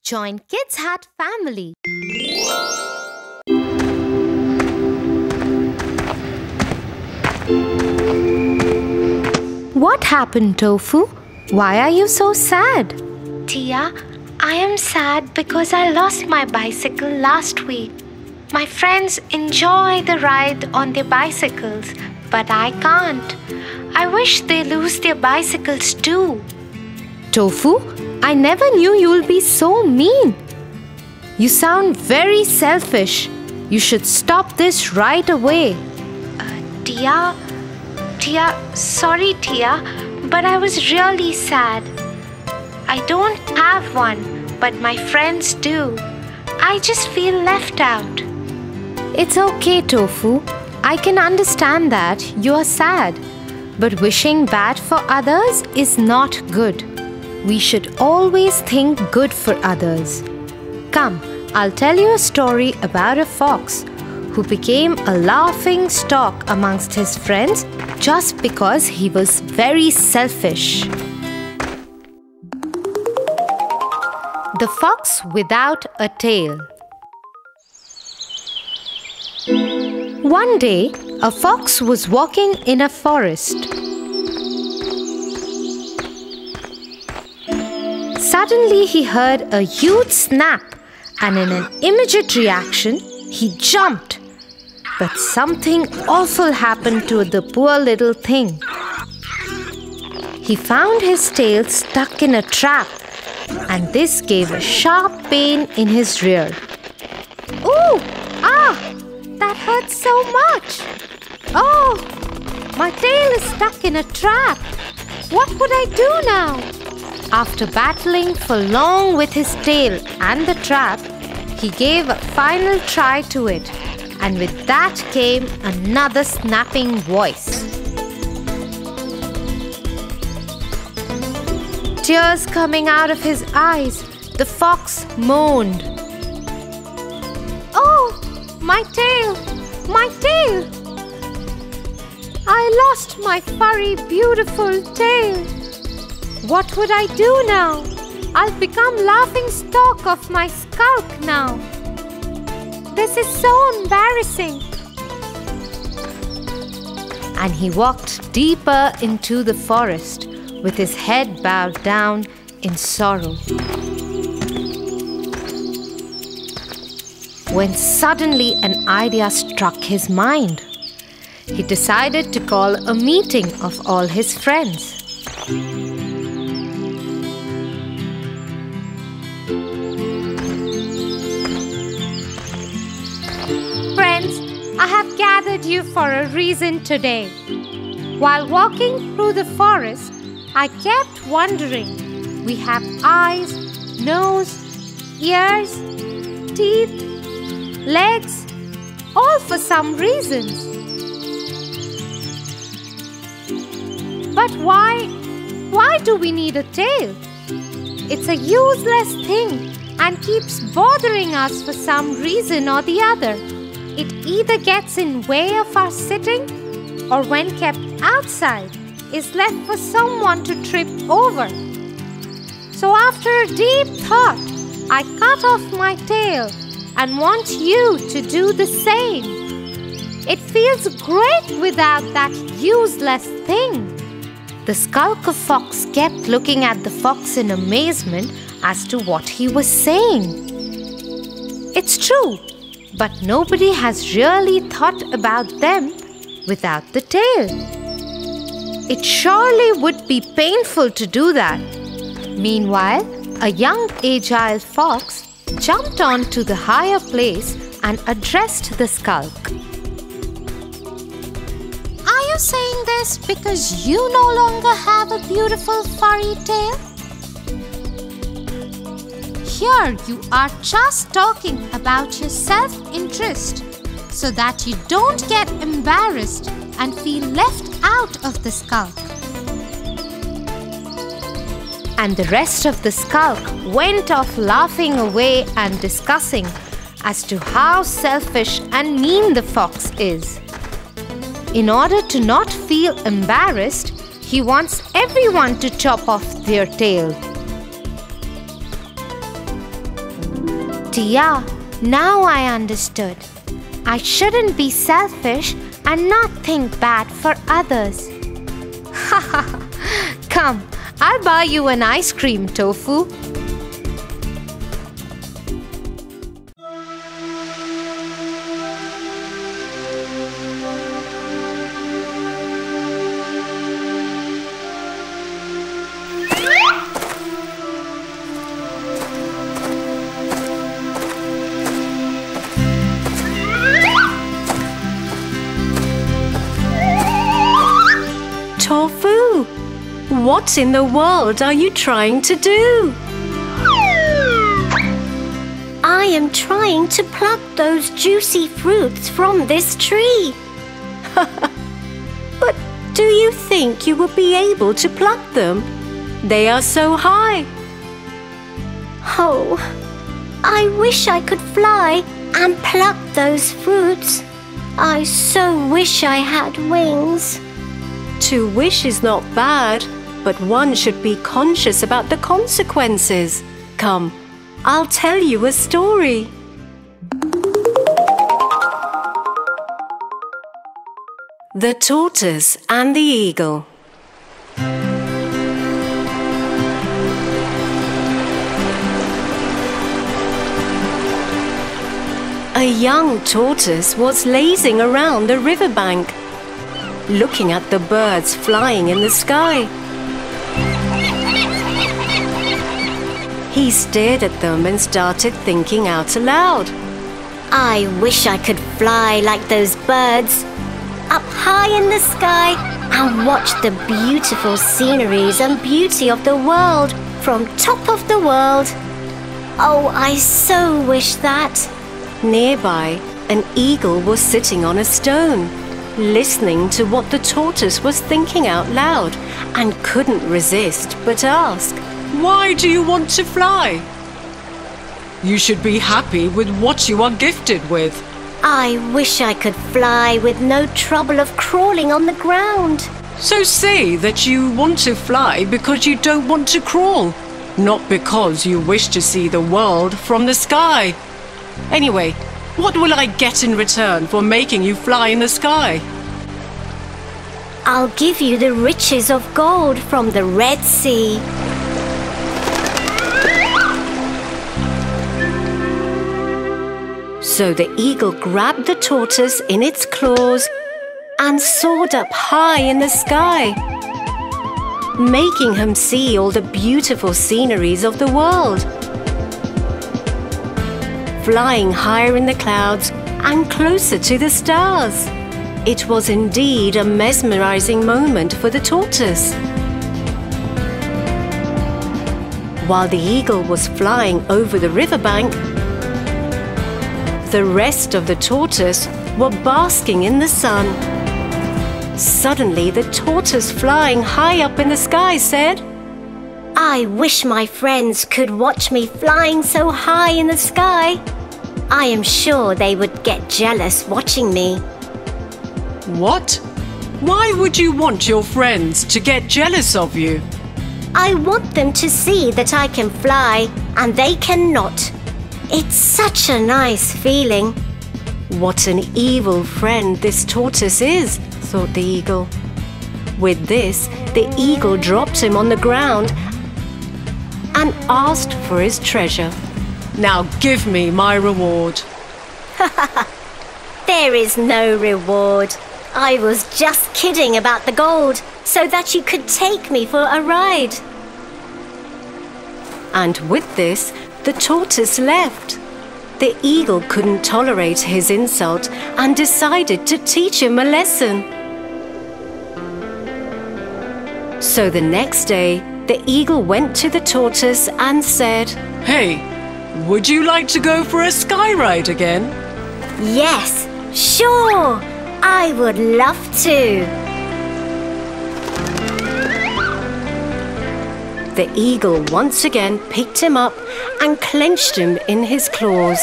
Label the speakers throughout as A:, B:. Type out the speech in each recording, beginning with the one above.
A: Join Kids Hat family. What happened, Tofu? Why are you so sad?
B: Tia, I am sad because I lost my bicycle last week. My friends enjoy the ride on their bicycles, but I can't. I wish they lose their bicycles too.
A: Tofu, I never knew you'll be so mean. You sound very selfish. You should stop this right away.
B: Tia, sorry Tia, but I was really sad. I don't have one, but my friends do. I just feel left out.
A: It's okay, Tofu. I can understand that you are sad. But wishing bad for others is not good. We should always think good for others. Come, I'll tell you a story about a fox who became a laughing stock amongst his friends just because he was very selfish. The Fox Without a Tail. One day, a fox was walking in a forest. Suddenly, he heard a huge snap, and in an immediate reaction, he jumped. But something awful happened to the poor little thing. He found his tail stuck in a trap, and this gave a sharp pain in his rear. Ooh! Ah! That hurts so much! Oh! My tail is stuck in a trap! What would I do now? After battling for long with his tail and the trap, he gave a final try to it, and with that came another snapping voice. Tears coming out of his eyes, the fox moaned. Oh, my tail! My tail! I lost my furry, beautiful tail. What would I do now? I'll become laughing stock of my skulk now. This is so embarrassing. And he walked deeper into the forest with his head bowed down in sorrow. When suddenly an idea struck his mind. He decided to call a meeting of all his friends. Friends, I have gathered you for a reason today. While walking through the forest, I kept wondering. We have eyes, nose, ears, teeth, legs, all for some reasons. But why do we need a tail? It's a useless thing and keeps bothering us for some reason or the other. It either gets in way of our sitting or when kept outside is left for someone to trip over. So after a deep thought, I cut off my tail and want you to do the same. It feels great without that useless thing. The skulker fox kept looking at the fox in amazement as to what he was saying. It's true, but nobody has really thought about them without the tail. It surely would be painful to do that. Meanwhile, a young agile fox jumped onto the higher place and addressed the skulk. Are you saying this because you no longer have a beautiful furry tail? Here you are just talking about your self-interest so that you don't get embarrassed and feel left out of the skulk. And the rest of the skulk went off laughing away and discussing as to how selfish and mean the fox is. In order to not feel embarrassed, he wants everyone to chop off their tail. dear, now I understood. I shouldn't be selfish and not think bad for others. Come, I'll buy you an ice cream, Tofu.
C: Tofu, what in the world are you trying to do?
D: I am trying to pluck those juicy fruits from this tree.
C: But do you think you will be able to pluck them? They are so high.
D: Oh, I wish I could fly and pluck those fruits. I so wish I had wings.
C: To wish is not bad, but one should be conscious about the consequences. Come, I'll tell you a story. The Tortoise and the Eagle. A young tortoise was lazing around the riverbank, looking at the birds flying in the sky. He stared at them and started thinking out aloud.
D: I wish I could fly like those birds, up high in the sky and watch the beautiful sceneries and beauty of the world from top of the world. Oh, I so wish that.
C: Nearby, an eagle was sitting on a stone, listening to what the tortoise was thinking out loud, and couldn't resist but ask,
E: Why do you want to fly? You should be happy with what you are gifted with.
D: I wish I could fly with no trouble of crawling on the ground.
E: So say that you want to fly because you don't want to crawl, not because you wish to see the world from the sky. Anyway, what will I get in return for making you fly in the sky?
D: I'll give you the riches of gold from the Red Sea.
C: So the eagle grabbed the tortoise in its claws and soared up high in the sky, making him see all the beautiful sceneries of the world. Flying higher in the clouds and closer to the stars. It was indeed a mesmerizing moment for the tortoise. While the eagle was flying over the riverbank, the rest of the tortoise were basking in the sun. Suddenly, the tortoise flying high up in the sky said,
D: I wish my friends could watch me flying so high in the sky. I am sure they would get jealous watching me.
E: What? Why would you want your friends to get jealous of you?
D: I want them to see that I can fly and they cannot. It's such a nice feeling.
C: What an evil friend this tortoise is, thought the eagle. With this, the eagle dropped him on the ground and asked for his treasure.
E: Now give me my reward.
D: There is no reward. I was just kidding about the gold so that you could take me for a ride.
C: And with this, the tortoise left. The eagle couldn't tolerate his insult and decided to teach him a lesson. So the next day, the eagle went to the tortoise and said,
E: Hey, would you like to go for a sky ride again?
D: Yes, sure. I would love to.
C: The eagle once again picked him up and clenched him in his claws.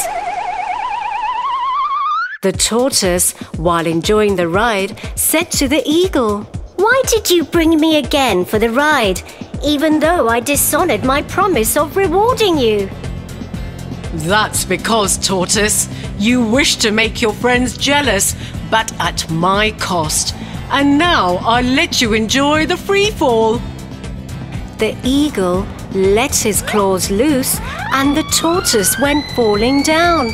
C: The tortoise, while enjoying the ride, said to the eagle,
D: Why did you bring me again for the ride, even though I dishonored my promise of rewarding you?
E: That's because, Tortoise, you wish to make your friends jealous, but at my cost. And now I'll let you enjoy the free fall.
C: The eagle let his claws loose and the tortoise went falling down.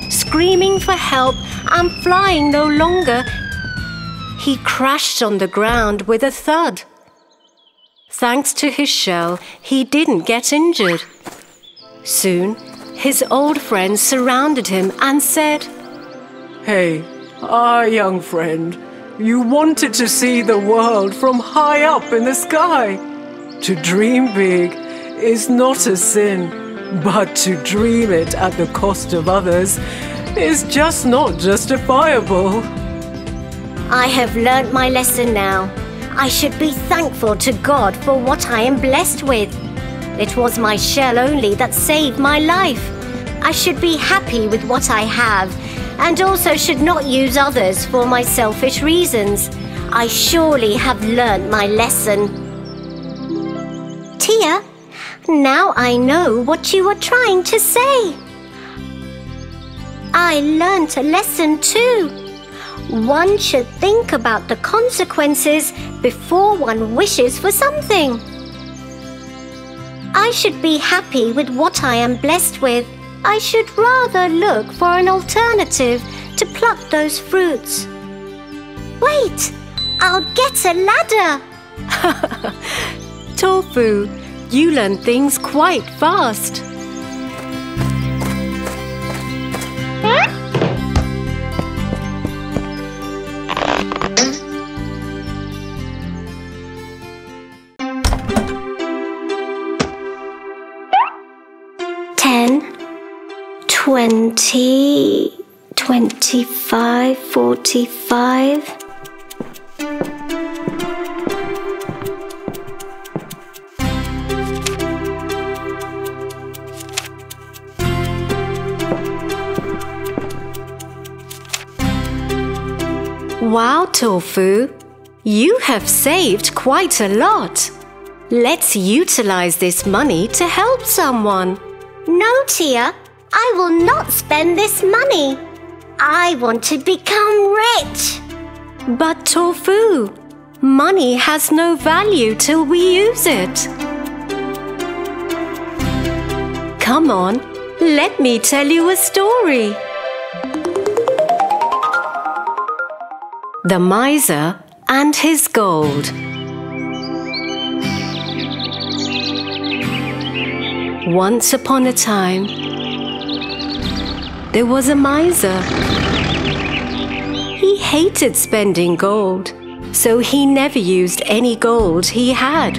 C: Screaming for help and flying no longer, he crashed on the ground with a thud. Thanks to his shell, he didn't get injured. Soon, his old friends surrounded him and said,
E: Hey, young friend, you wanted to see the world from high up in the sky. To dream big is not a sin, but to dream it at the cost of others is just not justifiable.
D: I have learnt my lesson now. I should be thankful to God for what I am blessed with. It was my shell only that saved my life. I should be happy with what I have, and also should not use others for my selfish reasons. I surely have learnt my lesson. Tia, now I know what you were trying to say. I learnt a lesson too. One should think about the consequences before one wishes for something. I should be happy with what I am blessed with. I should rather look for an alternative to pluck those fruits. Wait, I'll get a ladder.
C: Tofu, you learn things quite fast.
D: $10, $20, $25, $45.
C: Wow, Tofu, you have saved quite a lot. Let's utilize this money to help someone.
D: No, Tia, I will not spend this money. I want to become rich.
C: But Tofu, money has no value till we use it. Come on, let me tell you a story. The Miser and His Gold. Once upon a time, there was a miser. He hated spending gold, so he never used any gold he had.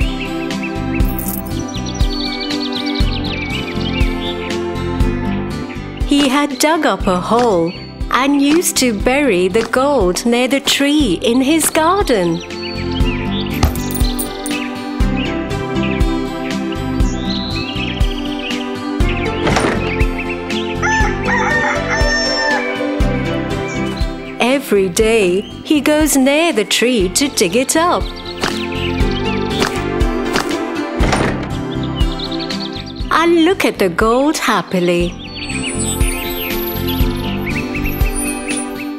C: He had dug up a hole and used to bury the gold near the tree in his garden. Every day, he goes near the tree to dig it up. And look at the gold happily.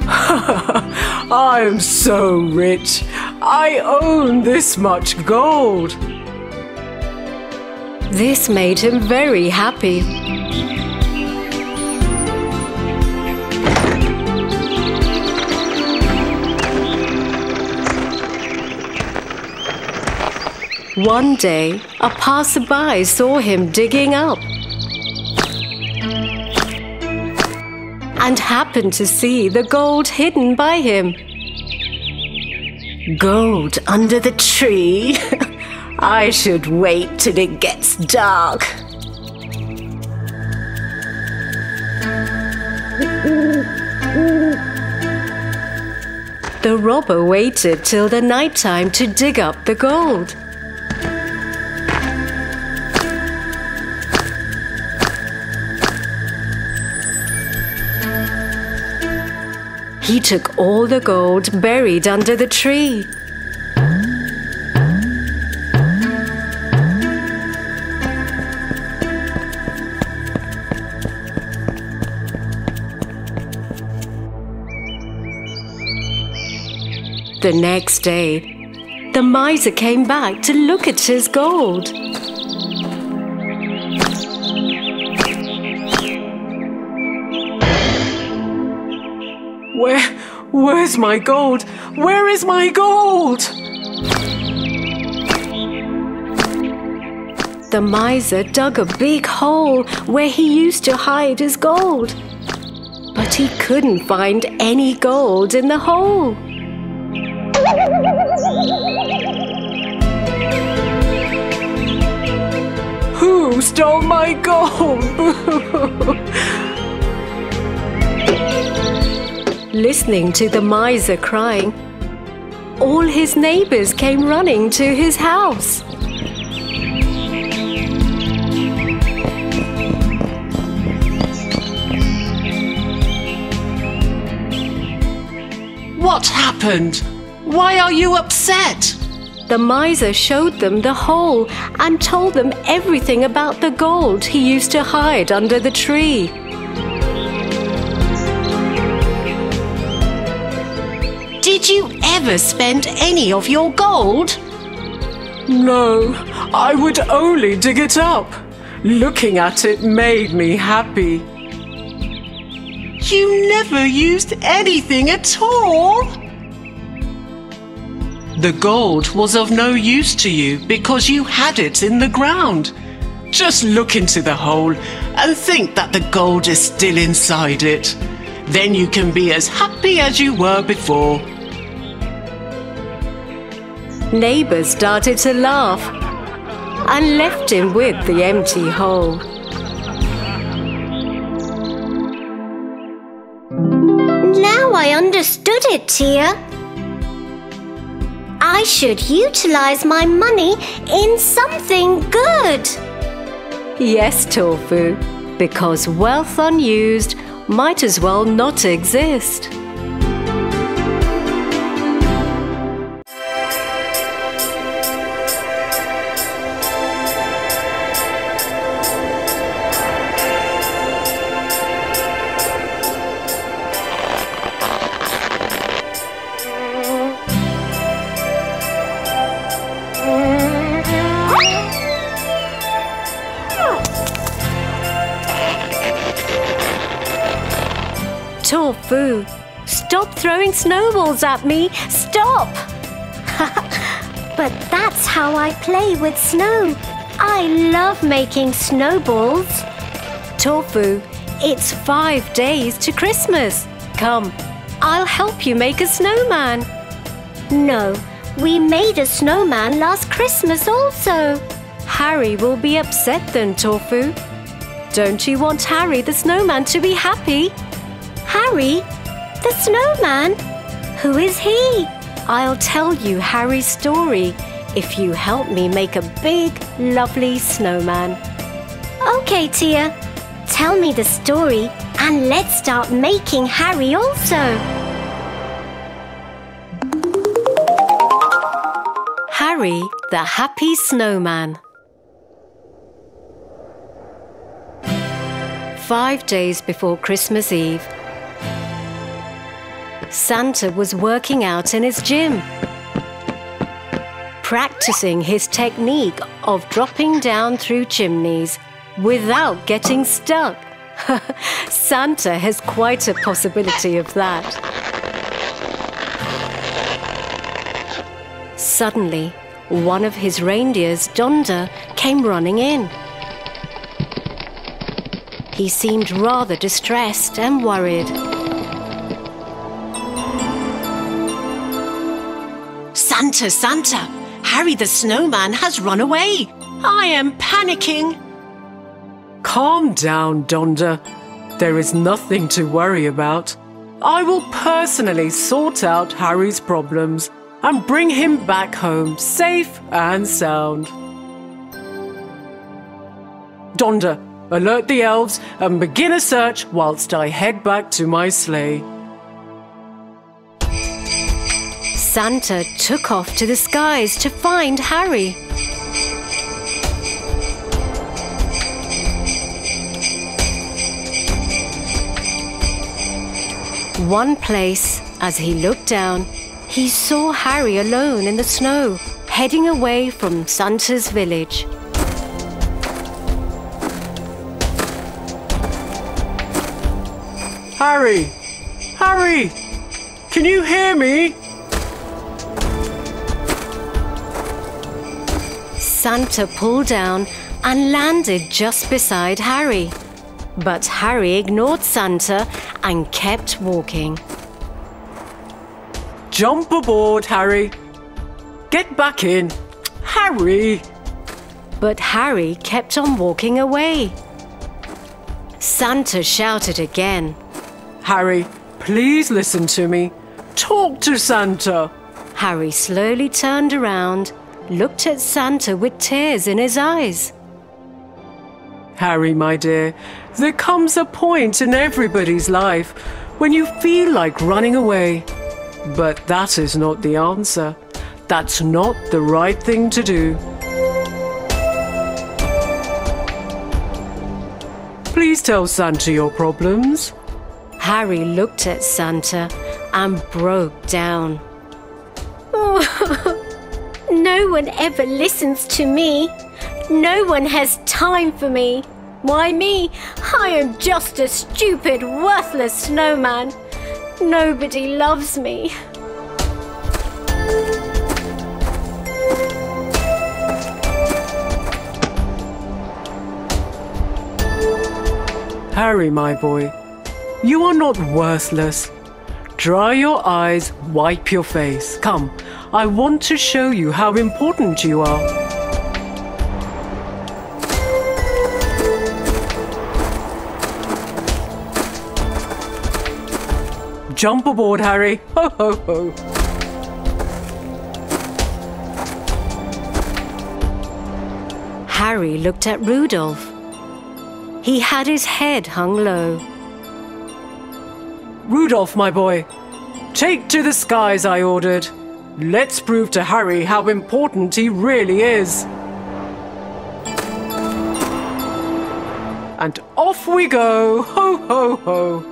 E: I am so rich. I own this much gold.
C: This made him very happy. One day, a passerby saw him digging up and happened to see the gold hidden by him. Gold under the tree? I should wait till it gets dark. The robber waited till the night time to dig up the gold. He took all the gold buried under the tree. The next day, the miser came back to look at his gold.
E: Where's my gold? Where is my gold?
C: The miser dug a big hole where he used to hide his gold. But he couldn't find any gold in the hole.
E: Who stole my gold?
C: Listening to the miser crying, all his neighbors came running to his house.
E: What happened? Why are you upset?
C: The miser showed them the hole and told them everything about the gold he used to hide under the tree.
E: Did you ever spend any of your gold? No, I would only dig it up. Looking at it made me happy. You never used anything at all? The gold was of no use to you because you had it in the ground. Just look into the hole and think that the gold is still inside it. Then you can be as happy as you were before.
C: Neighbors started to laugh and left him with the empty hole.
D: Now I understood it, Tia. I should utilize my money in something good.
C: Yes, Tofu, because wealth unused might as well not exist. Tofu, stop throwing snowballs at me! Stop!
D: But that's how I play with snow. I love making snowballs.
C: Tofu, it's 5 days to Christmas. Come, I'll help you make a snowman.
D: No, we made a snowman last Christmas also.
C: Harry will be upset then, Tofu. Don't you want Harry the snowman to be happy?
D: Harry? The snowman? Who is he?
C: I'll tell you Harry's story if you help me make a big, lovely snowman.
D: Okay, Tia. Tell me the story and let's start making Harry also.
C: Harry the Happy Snowman. 5 days before Christmas Eve, Santa was working out in his gym, practicing his technique of dropping down through chimneys without getting stuck. Santa has quite a possibility of that. Suddenly, one of his reindeers, Donda, came running in. He seemed rather distressed and worried.
E: Santa, Santa! Harry the snowman has run away! I am panicking! Calm down, Donda. There is nothing to worry about. I will personally sort out Harry's problems and bring him back home safe and sound. Donda, alert the elves and begin a search whilst I head back to my sleigh.
C: Santa took off to the skies to find Harry. One place, as he looked down, he saw Harry alone in the snow, heading away from Santa's village.
F: Harry! Harry! Can you hear me?
C: Santa pulled down and landed just beside Harry. But Harry ignored Santa and kept walking.
F: Jump aboard, Harry. Get back in. Harry!
C: But Harry kept on walking away. Santa shouted again.
F: Harry, please listen to me. Talk to Santa.
C: Harry slowly turned around, looked at Santa with tears in his eyes.
F: Harry, my dear, there comes a point in everybody's life when you feel like running away. But that is not the answer. That's not the right thing to do. Please tell Santa your problems.
C: Harry looked at Santa and broke down.
D: Oh, no one ever listens to me. No one has time for me. Why me? I am just a stupid, worthless snowman. Nobody loves me.
F: Harry, my boy, you are not worthless. Dry your eyes, wipe your face. Come, I want to show you how important you are. Jump aboard, Harry. Ho, ho, ho.
C: Harry looked at Rudolph. He had his head hung low.
F: Rudolph, my boy, take to the skies, I ordered. Let's prove to Harry how important he really is. And off we go. Ho, ho, ho.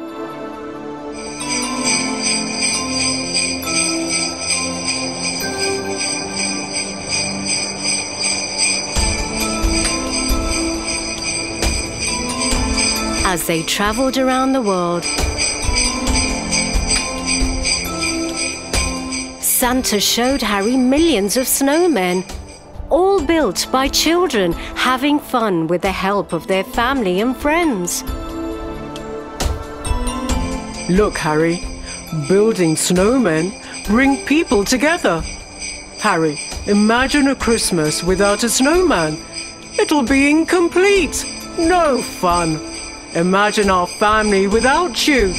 C: As they traveled around the world, Santa showed Harry millions of snowmen, all built by children having fun with the help of their family and friends.
F: Look, Harry, building snowmen bring people together. Harry, imagine a Christmas without a snowman. It'll be incomplete. No fun. Imagine our family without you.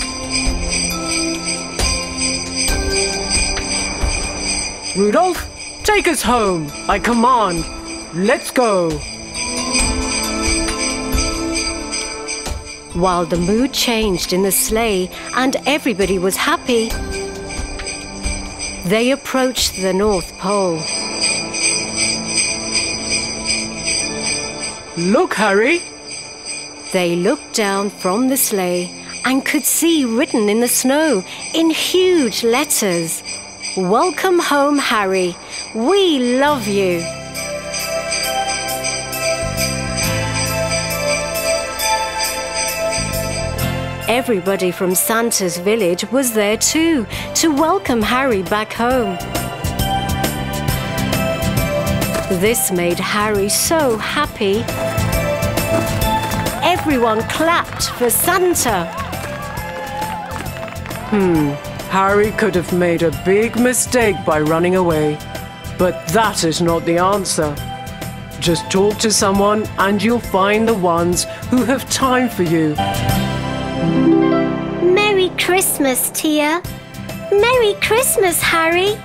F: Rudolph, take us home. I command. Let's go.
C: While the mood changed in the sleigh and everybody was happy, they approached the North Pole.
F: Look, Harry.
C: They looked down from the sleigh and could see written in the snow in huge letters, "Welcome home, Harry. We love you." Everybody from Santa's village was there too to welcome Harry back home. This made Harry so happy. Everyone clapped for Santa.
F: Harry could have made a big mistake by running away. But that is not the answer. Just talk to someone and you'll find the ones who have time for you.
D: Merry Christmas, Tia. Merry Christmas, Harry.